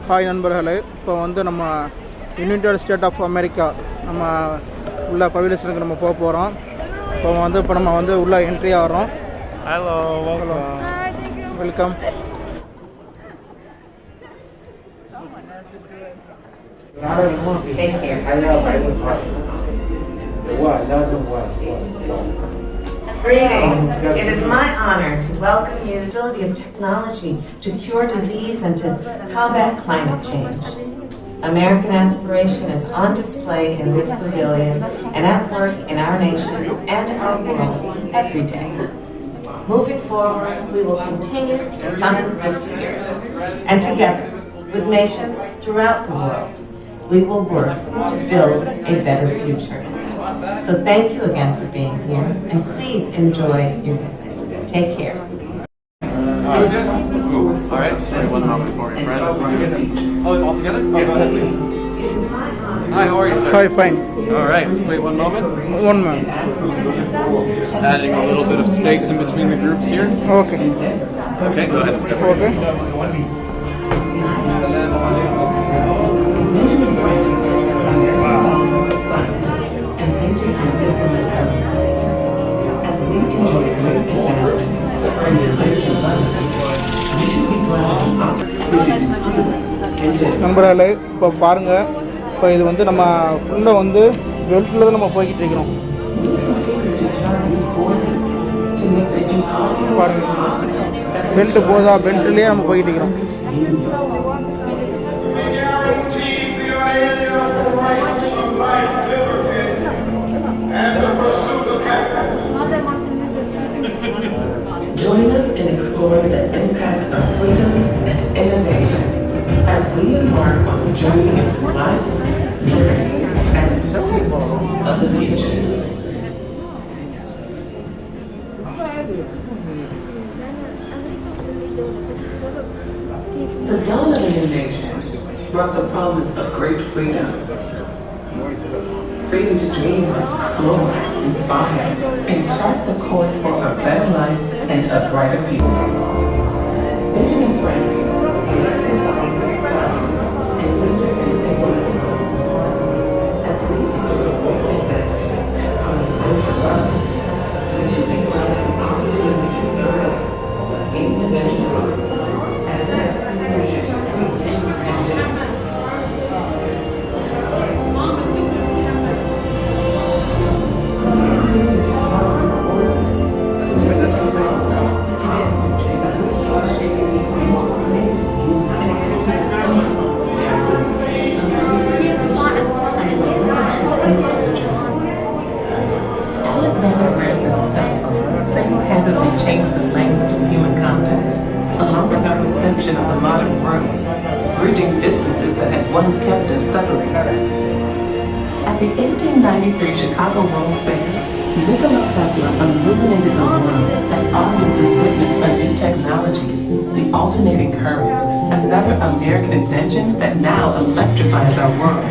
Hi நண்பர்களே, இப்போ வந்து நம்ம யுனைடெட் ஸ்டேட் ஆஃப் அமெரிக்கா நம்ம உள்ள பவிலியனுக்கு நம்ம போக போகிறோம். இப்போ நம்ம வந்து உள்ள என்ட்ரி ஆகிறோம். Hello, welcome. Greetings. It is my honor to welcome you to the ability of technology to cure disease and to combat climate change. American aspiration is on display in this pavilion and at work in our nation and our world every day. Moving forward, we will continue to summon this spirit, and together with nations throughout the world, we will work to build a better future. So thank you again for being here, and please enjoy your visit. Take care. All right, just wait one moment for your friends. Oh, all together? Oh, go ahead, please. Hi, how are you, sir? Hi, fine. All right, just wait one moment. One moment. Just adding a little bit of space in between the groups here. Okay. Okay, go ahead and step right Okay. நண்பர்களே, இப்போ பாருங்கள், இப்போ இது வந்து நம்ம ஃபுல்லாக வந்து பெல்ட்டில் தான் நம்ம போய்கிட்டு இருக்கிறோம். பாருங்கள், பெல்ட்டு போதா, பெல்ட்லேயே நம்ம போய்கிட்டு இருக்கிறோம். Join us in exploring the impact of freedom and innovation as we embark on a journey into life, liberty, and the pursuit of the future. The dawn of a new nation brought the promise of great freedom. Freedom to dream, explore, inspire, and chart the course for a better life and a brighter future. Benjamin Franklin, American scientist and leader in technology. As we enjoy the great advantages and unlimited lives, we should be glad of the opportunity to serve individuals and advance leadership, freedom, and justice. Single-handedly changed the language of human contact, along with our perception of the modern world, bridging distances that had once kept us separated. At the 1893 Chicago World's Fair, Nikola Tesla illuminated the world as audiences witnessed a new technology, the alternating current, another American invention that now electrifies our world.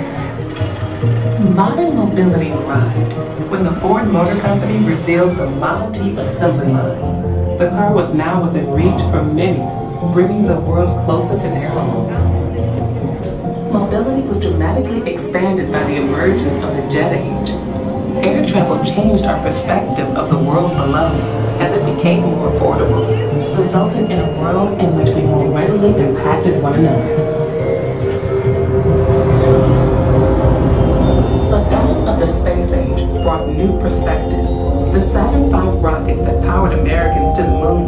Modern mobility arrived when the Ford Motor Company revealed the Model T assembly line. The car was now within reach for many, bringing the world closer to their home. Mobility was dramatically expanded by the emergence of the jet age. Air travel changed our perspective of the world below as it became more affordable, resulting in a world in which we more readily impacted one another. The dawn of the space age brought new perspective. The Saturn V rockets that powered Americans to the moon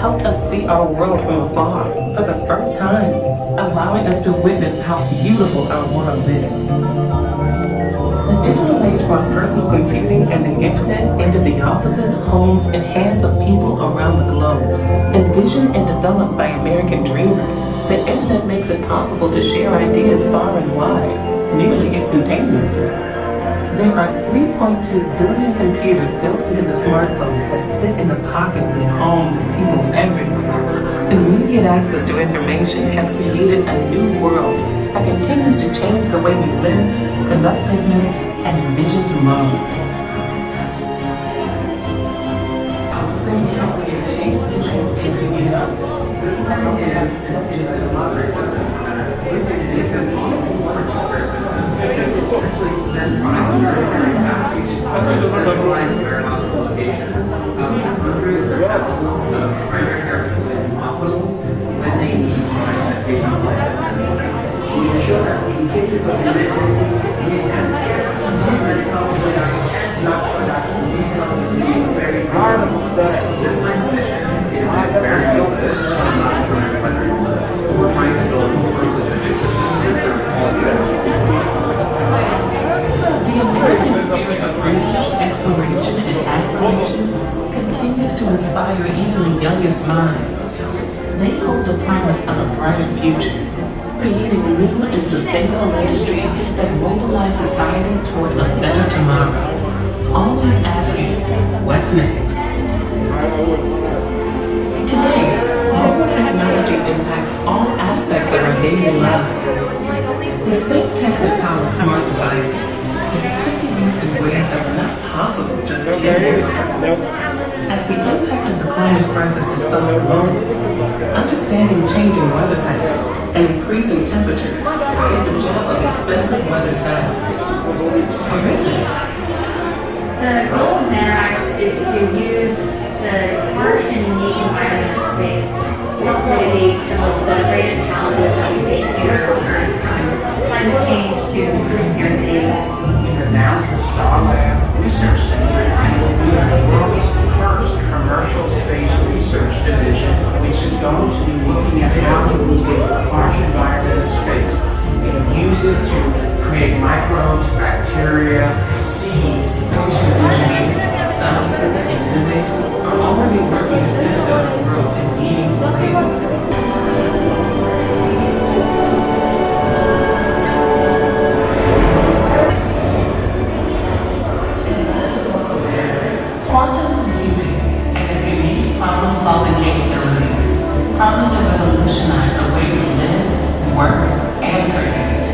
helped us see our world from afar for the first time, allowing us to witness how beautiful our world is. The digital age brought personal computing and the internet into the offices, homes, and hands of people around the globe. Envisioned and developed by American dreamers, the internet makes it possible to share ideas far and wide, nearly instantaneously. There are 3.2 billion computers built into the smartphones that sit in the pockets and palms of people everywhere. Immediate access to information has created a new world that continues to change the way we live, conduct business, and envision tomorrow. Centralized warehouse location of hundreds of thousands of primary care facilities and hospitals when they need patients like that. We ensure that in cases of emergency, we can get these medical products and lab products to these health facilities very quickly. Zipline's mission is that very good, I'm not trying to whether we're trying to build the first logistics system that serves all of you. The American spirit of freedom, exploration, and aspiration continues to inspire even the youngest minds. They hold the promise of a brighter future, creating new and sustainable industries that mobilize society toward a better tomorrow. Always asking, what's next? Today, mobile technology impacts all aspects of our daily lives. The same tech that powers smart devices is put to use in ways that were not possible just 10 years ago. As the impact of the climate crisis is felt globally, understanding changing weather patterns and increasing temperatures is the job of expensive weather satellites. Or is it? The goal of NetAx is to use the harsh and unique environment of space to help mitigate some of the greatest challenges that we face here on Earth, from climate change to food scarcity. We've announced the Starlab Research Center and will be the world's first commercial space research division, which is going to be looking at how we will take the harsh environment of space and use it to create microbes, bacteria, seeds. Ancient engineers, scientists, and innovators are already working to benefit our world in meaningful ways. Quantum computing and its unique problem-solving capabilities promise to revolutionize the way we live, work, and create.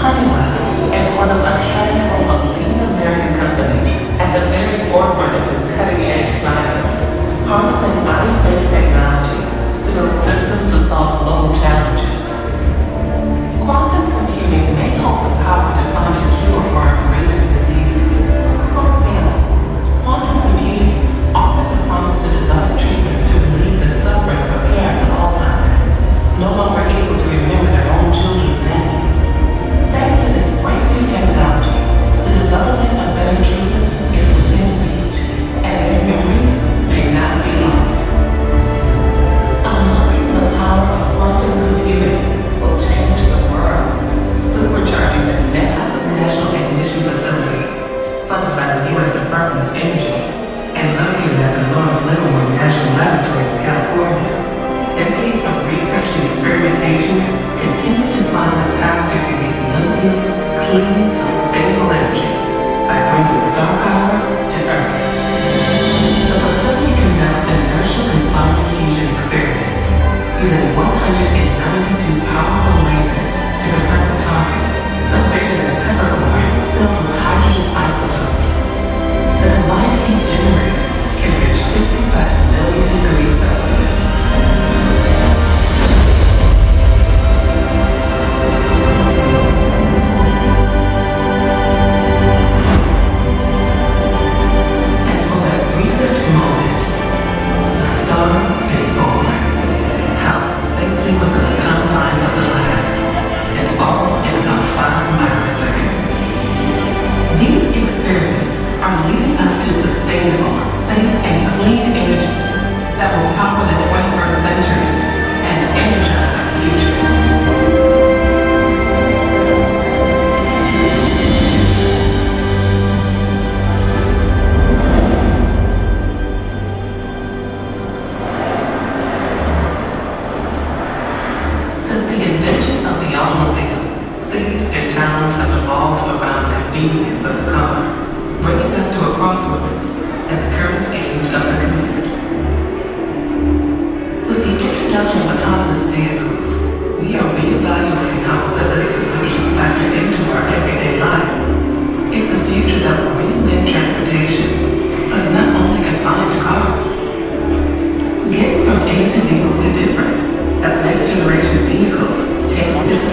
Honeywell is one of a handful of leading American companies at the very forefront of this cutting-edge science, harnessing body-based technologies to build systems to solve global challenges. Quantum computing may hold the power to find a cure for our greatest diseases. For example, quantum computing offers the promise to develop treatments to relieve the suffering of a parent with Alzheimer's, no longer able to remember their own children's names. Thanks to this breakthrough technology, the development of better treatments is within reach, and their memories may not be lost. Unlocking the power of quantum computing will change the world, supercharging the next national ignition facility, funded by the U.S. Department of Energy, and located at the Lawrence Livermore National Laboratory in California. Decades of research and experimentation continue to find the path to create limitless, clean, sustainable energy by bringing star power to Earth. The facility conducts inertial confinement fusion experiments using 192 powerful lasers to compress a target no bigger than a peppercorn filled with hydrogen isotopes. The combined heat generated can reach 55 million degrees Celsius. Getting from A to B will be different as next generation vehicles take different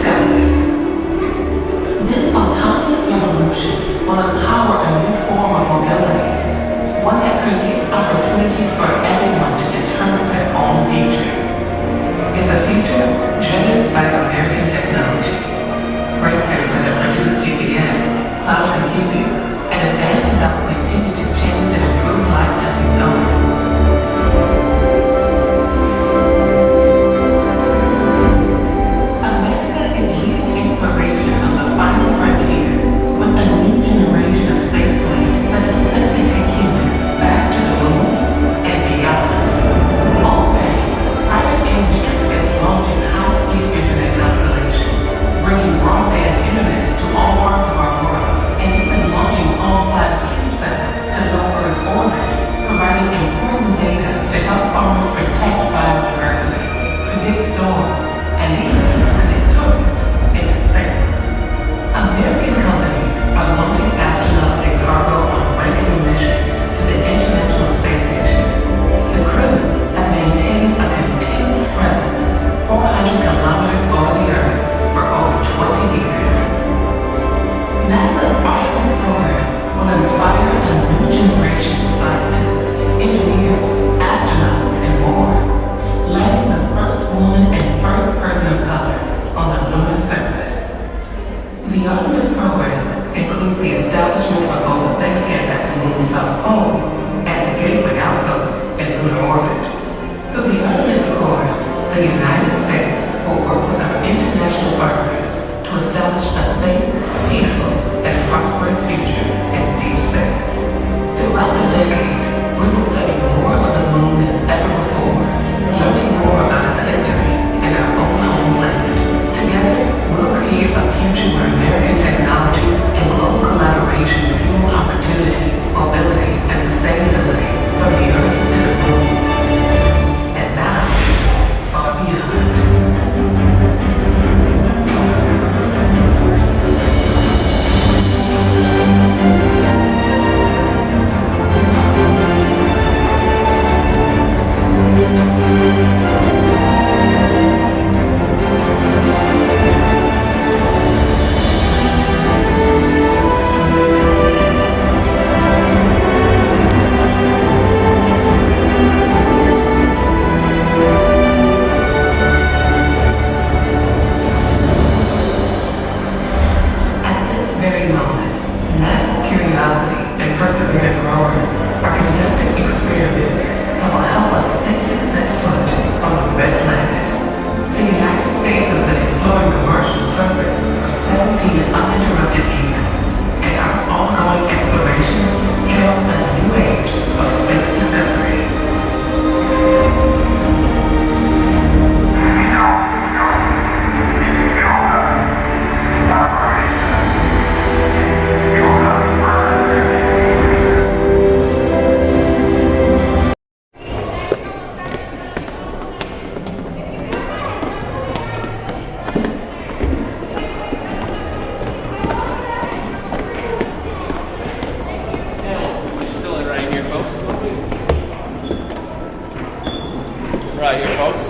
Right here, folks.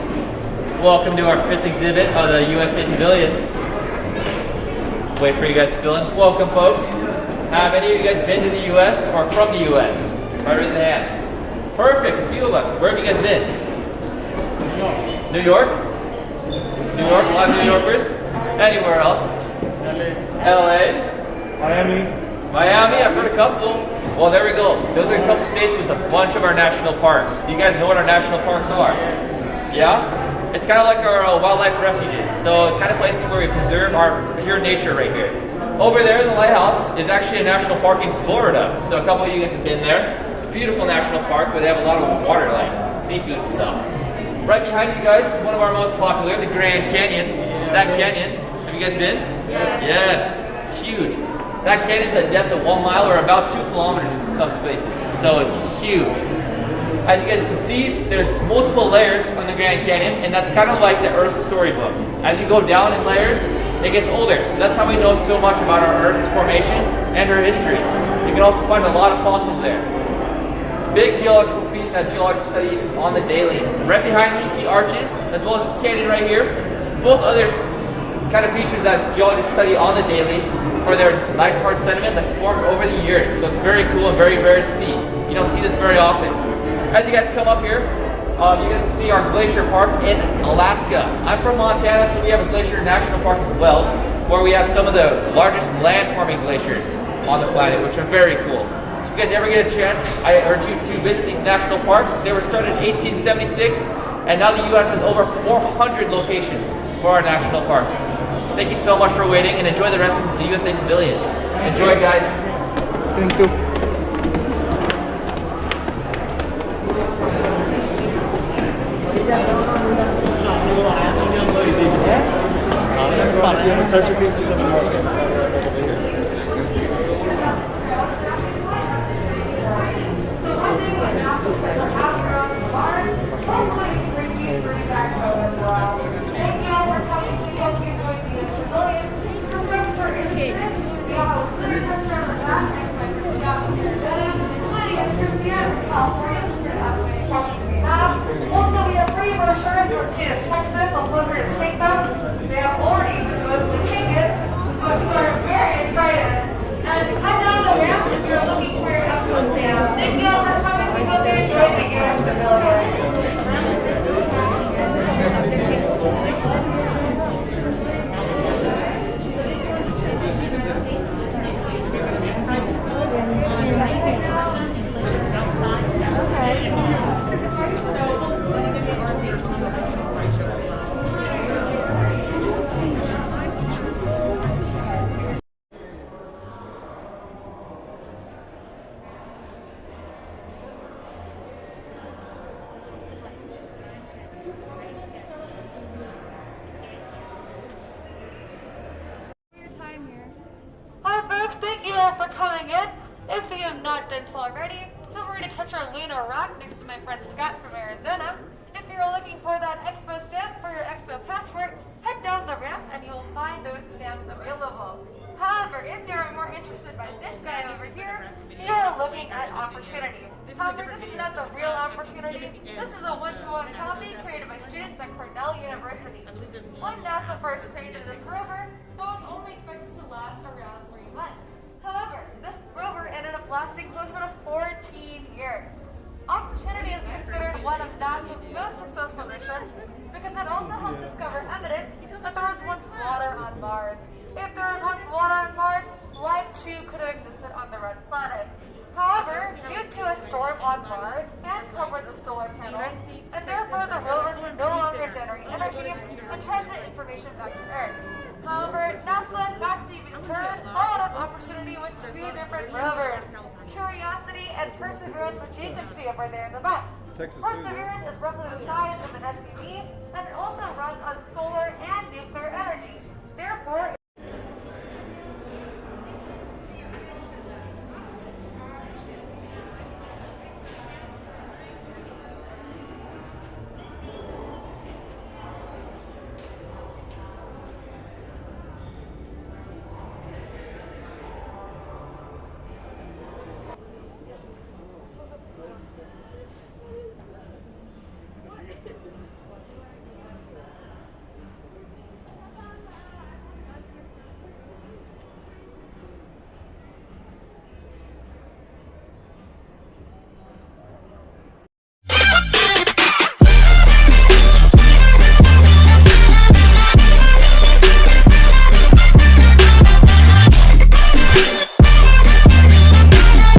Welcome to our 5th exhibit of the USA Pavilion. Wait for you guys to fill in. Welcome, folks. Have any of you guys been to the US or from the US? Right, raise your hands. Perfect, a few of us. Where have you guys been? New York? New York, a lot of New Yorkers. Anywhere else? LA. Miami, I've heard a couple. Well, there we go. Those are a couple states with a bunch of our national parks. Do you guys know what our national parks are? Yeah? It's kind of like our wildlife refuges. So kind of places where we preserve our pure nature right here. Over there, the lighthouse is actually a national park in Florida. So a couple of you guys have been there. Beautiful national park where they have a lot of water life, seafood and stuff. Right behind you guys is one of our most popular, the Grand Canyon. That canyon, have you guys been? Yes, huge. That canyon is a depth of 1 mile or about 2 kilometers in some spaces. So it's huge. As you guys can see, there's multiple layers on the Grand Canyon, and that's kind of like the Earth's storybook. As you go down in layers, it gets older. So that's how we know so much about our Earth's formation and her history. You can also find a lot of fossils there. Big geological feat that geologists study on the daily. Right behind me, you see arches, as well as this canyon right here. Both other kind of features that geologists study on the daily for their nice hard sediment that's formed over the years. So it's very cool and very rare to see. You don't see this very often. As you guys come up here, you guys can see our glacier park in Alaska. I'm from Montana, so we have a glacier national park as well, where we have some of the largest land-forming glaciers on the planet, which are very cool. So if you guys ever get a chance, I urge you to visit these national parks. They were started in 1876, and now the U.S. has over 400 locations for our national parks. Thank you so much for waiting, and enjoy the rest of the USA Pavilion. Enjoy, guys. Thank you. Also, we have free brochures for students. Text this, I'll feel free to take them. They have already mostly taken, but we are very excited. And come down the ramp if you're looking for your Expo stamp. Thank you all for coming. We hope you enjoyed the US Pavilion. Hi folks, thank you all for coming in. If you have not done so already, feel free to touch our lunar rock next to my friend Scott from Arizona. If you're looking for that Expo stamp for your Expo passport, head down the ramp and you'll find those stamps available. However, if you're more interested by this guy over here, you're looking at opportunity. However, this is not the real opportunity. This is a one-to-one copy created by students at Cornell University. When NASA first created this rover, it was only expected to last around 3 months. However, this rover ended up lasting closer to 14 years. Opportunity is considered one of NASA's most successful missions because it also helped discover evidence that there was once water on Mars. If there was once water on Mars, life too could have existed on the red planet. However, due to a storm on Mars, sand covered the solar panels, and therefore the rover could no longer generate energy and transmit information back to Earth. However, NASA, not to even turn, followed up Opportunity with 2 different rovers, Curiosity and Perseverance, which you can see over there in the map. Perseverance is roughly the size of an SUV, and it also runs on solar and nuclear energy. Therefore,